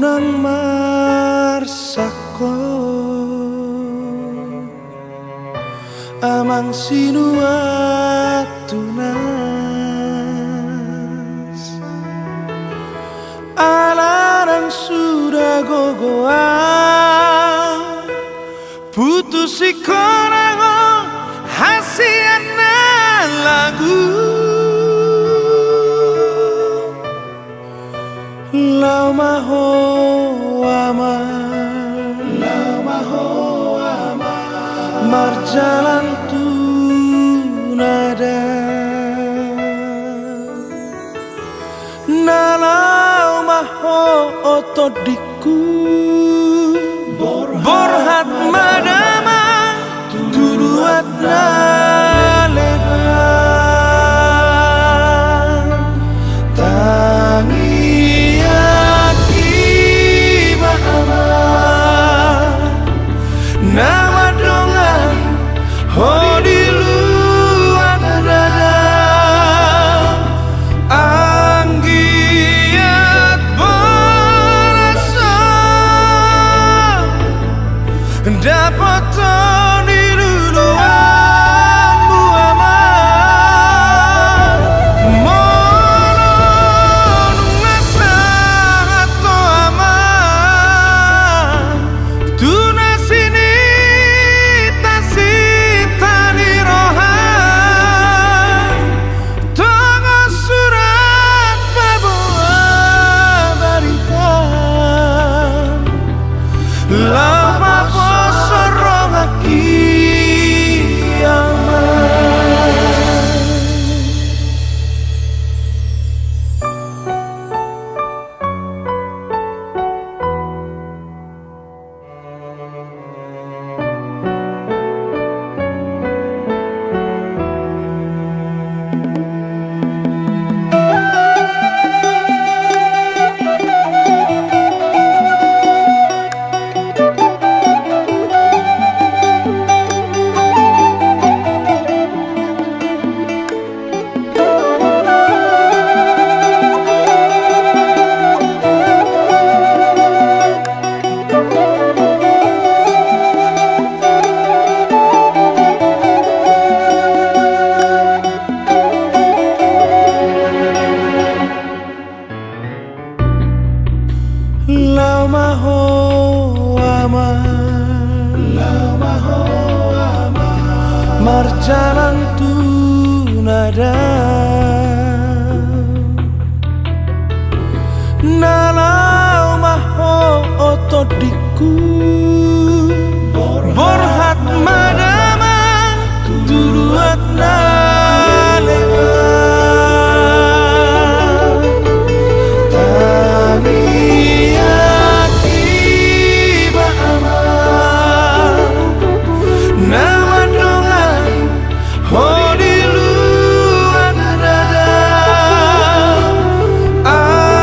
nang marsako amang sinuatunas alarang sudah gogoan putus ikonago hasiana lagu lau maho marjalan tunada nalau maho otodiku borhat madama turuat nalegan tangi aki mama nama dongan oh di luar dada anggiat berasa dapat di duluan Muhammad monon nasa atau aman tuna sini tasitani rohan tongo surat bawa barita lama posorong lau maho marjalan tunada nalau maho otodiku borhat madama turuat nalegan tangi aki mama nama dongan oh di luar dada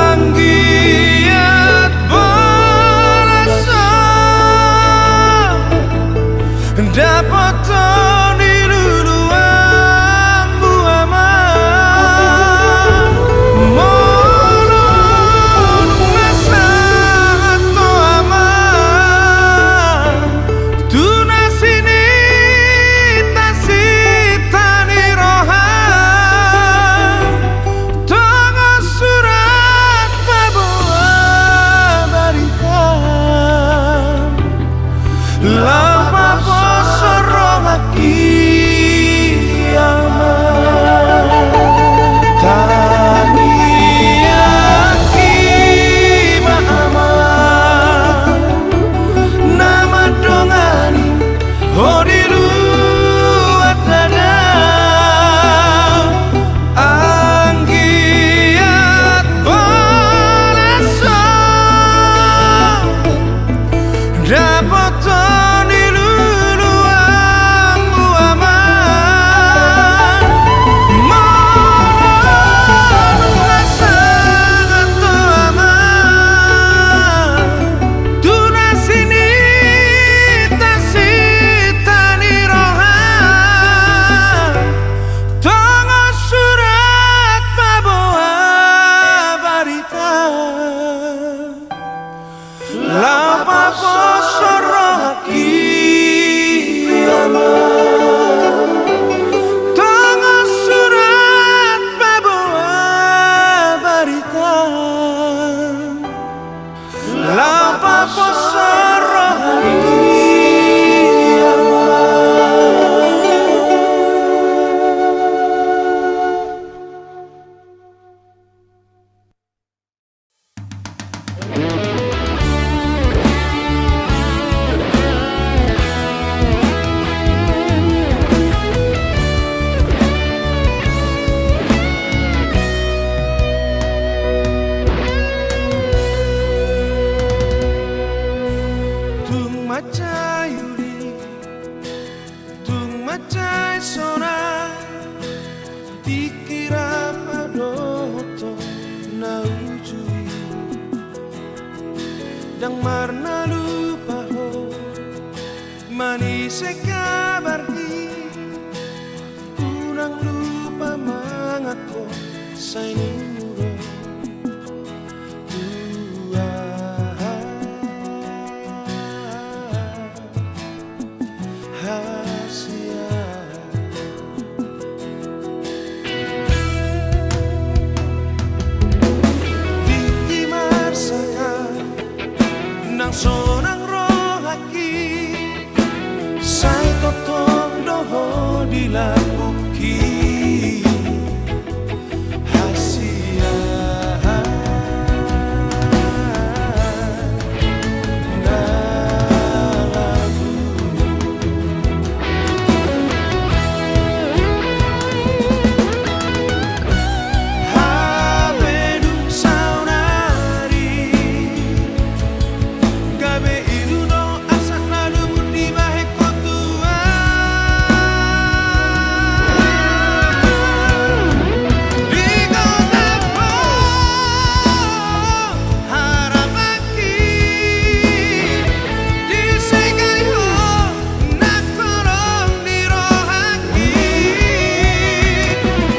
anggiat berasa dapat di duluan na ujui dang marna lupa ho manis kabar hi unang lupa mangako sa inuro sonang rohaki sai totong doho di labuki hasia dalamu habedung saunari gabe iruno asa lalu di bahe kotua di kota po harapaki di segai ho nak korong di rohaki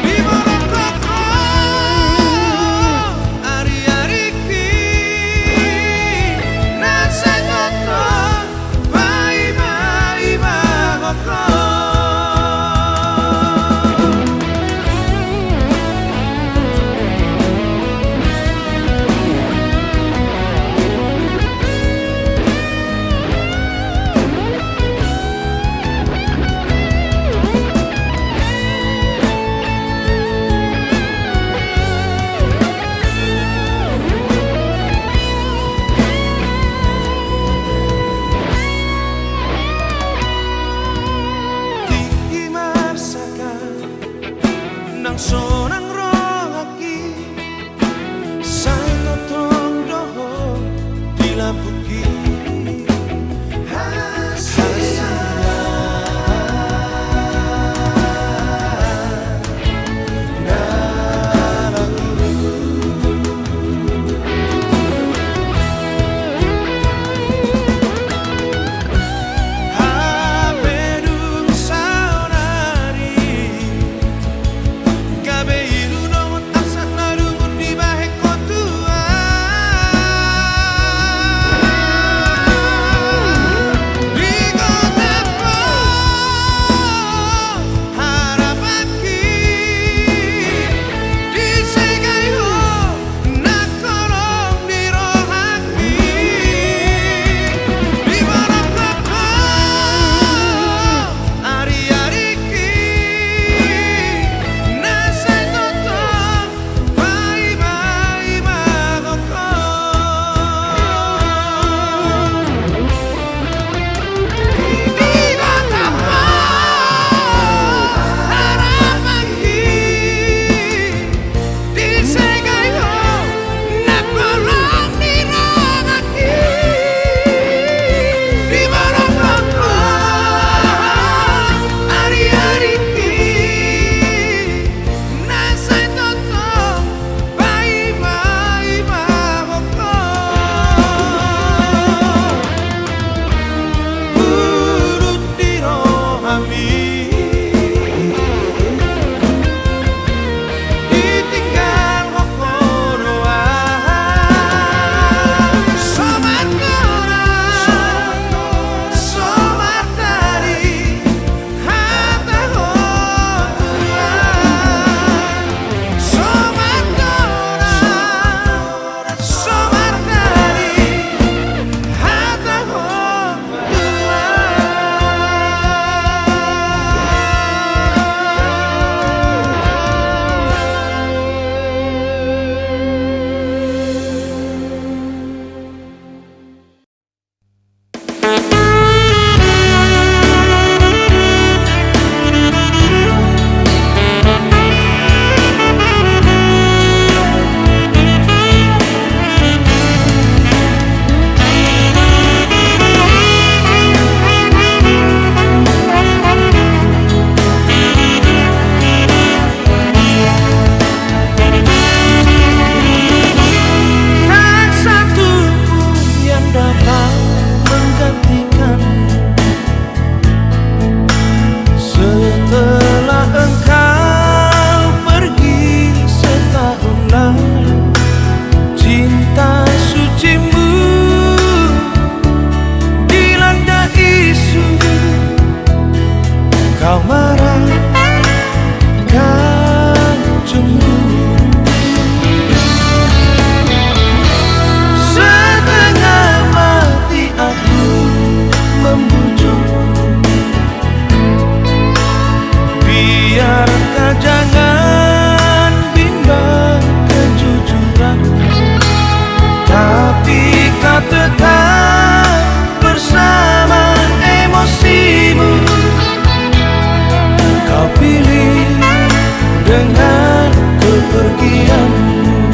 di morokoko ari-ariki nasa koto iba-iba koko Tiki marsakan nang sonang rohaki sai totong doho di lampuki hasia habedung saunari gabe iruno asa lalu di bahe kotua kau tetap bersama emosimu. Kau pilih dengan kepergianmu.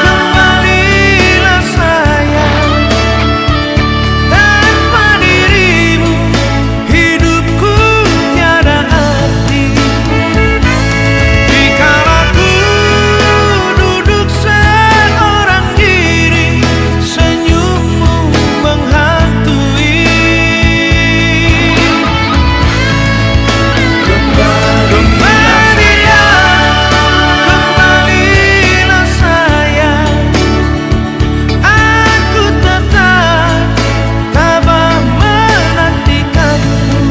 Kembalilah sayang, tanpa dirimu hidupku tiada arti. Dikala ku duduk seorang diri, senyummu menghantui. Kembalilah sayang, aku tetap tabah menantikanmu.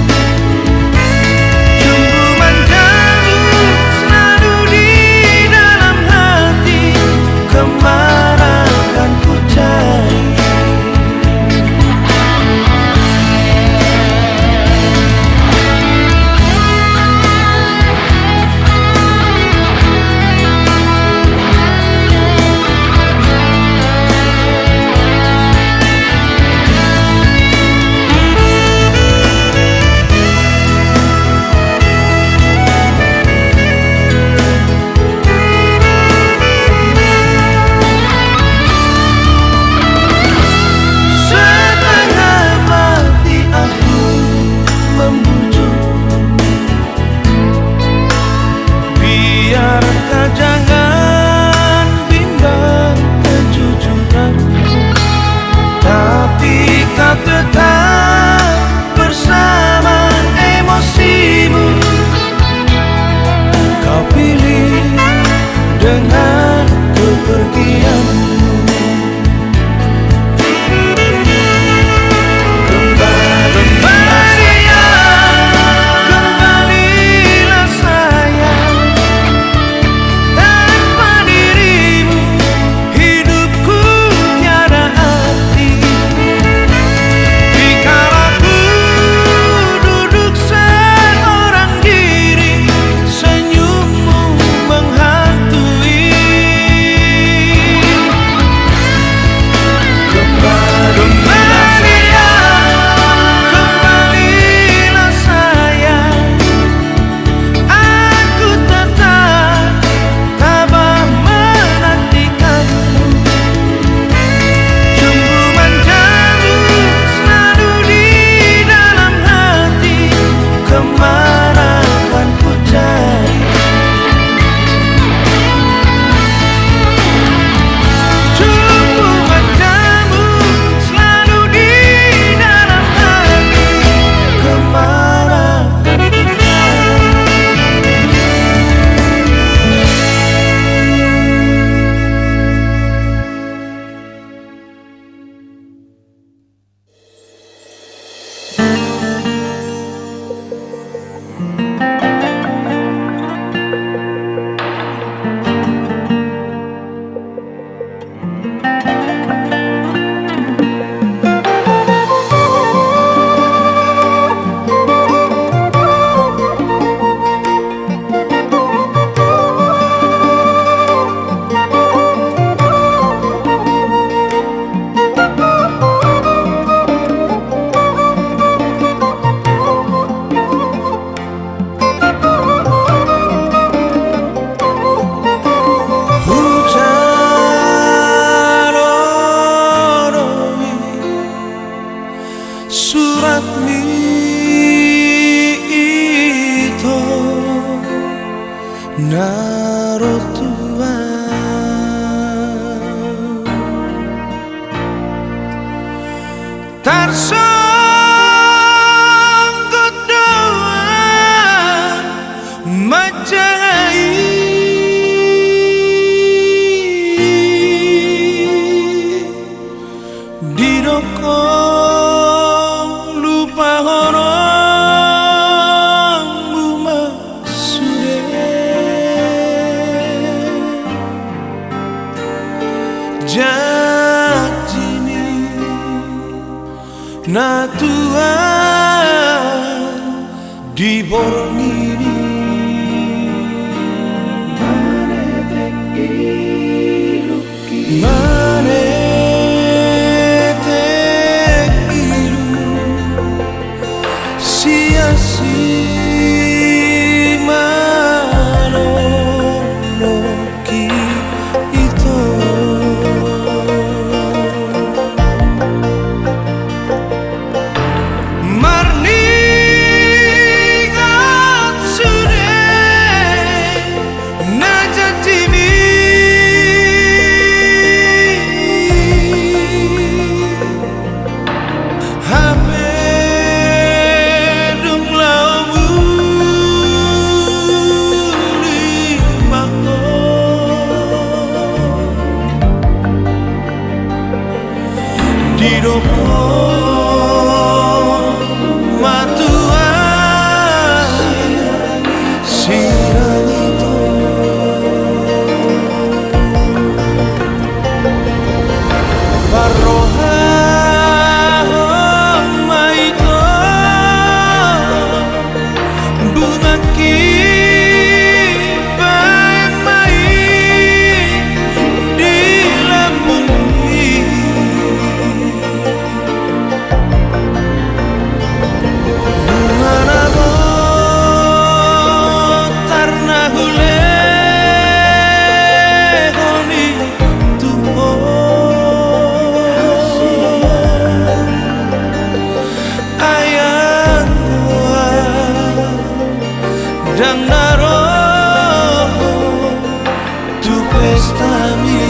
Jumbu manjamu selalu di dalam hati, kemana kan ku cari. Setengah mati aku membujuk, biar kau jangan bimbang kejujuranku. Tapi kau tetap bersama emosimu. Kau pilih dengan kepergianmu. Kembalilah sayang, tanpa dirimu hidupku tiada arti. Dikala ku duduk seorang diri, senyummu menghantui. Kembalilah sayang, aku tetap tabah menantikanmu. Jumbu manjamu selalu di dalam hati, kemana kan ku cari. Jumbu manjamu selalu di dalam hati, kemana kan ku cari. Hujan oroi surat mi itu narotua tarsangkut doa majai didoko lupa horong buma sude janji na Tuhan di borong ini Manete iru sia-sia dan naruh tu pestami.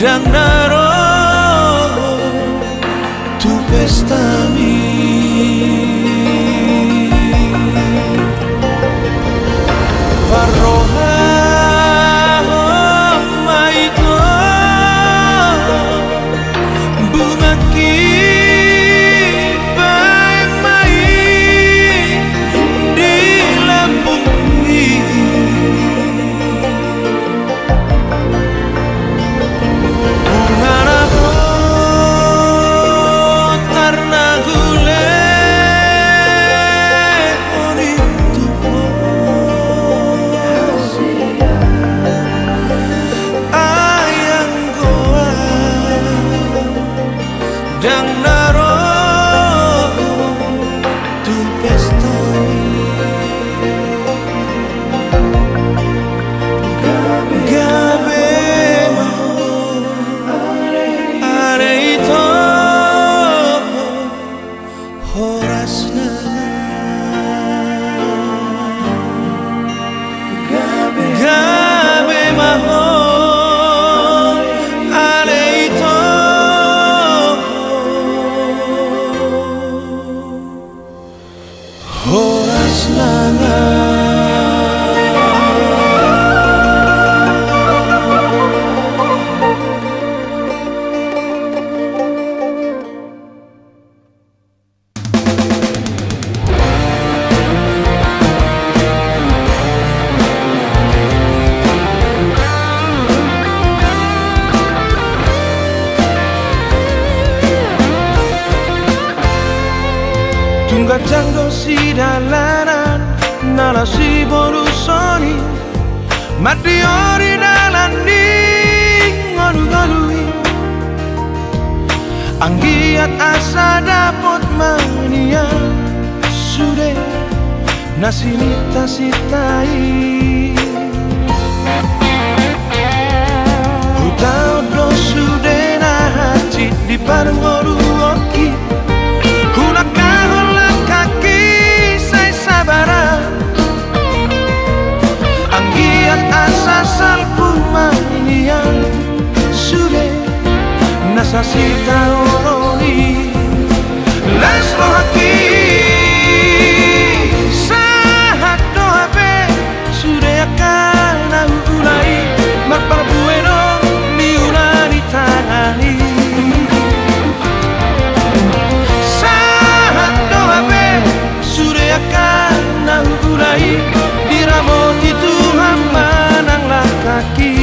Dan naruh tu pestami. Parroha maiko bunga kipai mai di lambungi. Bunga Janggo si dalanan nala si borusoni mati ori dalani ngolu-ngolui anggiat asa dapot mania sude nasinita sitai hutau do sude na hati di parang oruoki Nasasita oroni Les rohaki Sahat doabe Sudeakan ulai Marparbueno Miunani tanani Sahat doabe Sudeakan ulai Diramoti Tuhan mananglah kaki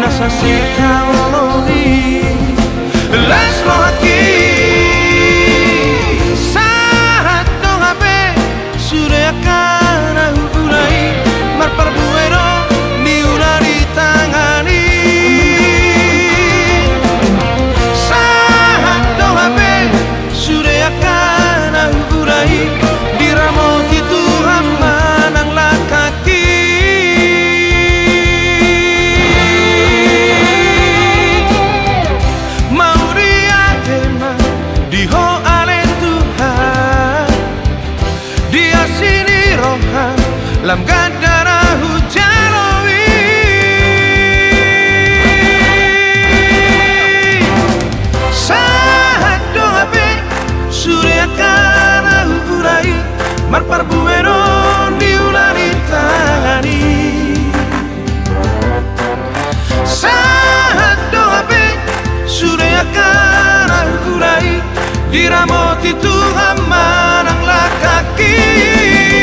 Nasasita oloni Les rohaki Sahat doabe Sudeakan ulai Marparbueno Niunari tangani Sahat doabe Sudeakan ulai Diramoti Tuhan mananglah kaki Lam gadara hujarowi Sahat doabe Sudeakan urai Marparbueno diulari tangani Sahat doabe Sudeakan urai Diramoti Tuhan mananglah kaki